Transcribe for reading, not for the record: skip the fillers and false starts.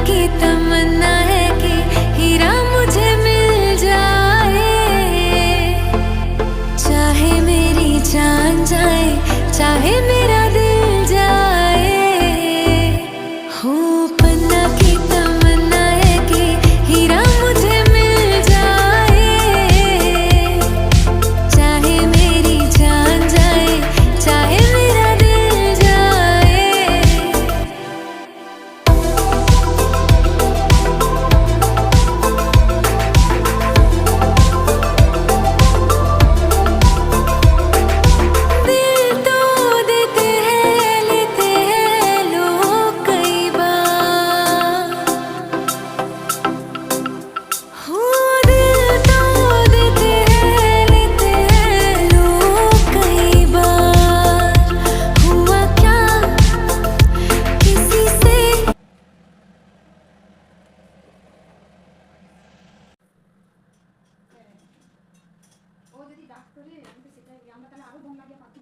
की तमन्ना है कि हीरा मुझे मिल जाए, चाहे मेरी जान जाए, चाहे मेरा दिल जाए। हो पन्ना की तमन्ना है कि हीरा मुझे मिल जाए, चाहे मेरी जान जाए, चाहे मेरा दिल जाए। दिल तो देते हैं, लेते हैं लोग कई बार। हो दिल तो देते हैं, लेते हैं लोग कई बार। हुआ क्या किसी से ও যদি ডাক করে সেটা আমরা তাহলে আরো দম লাগিয়ে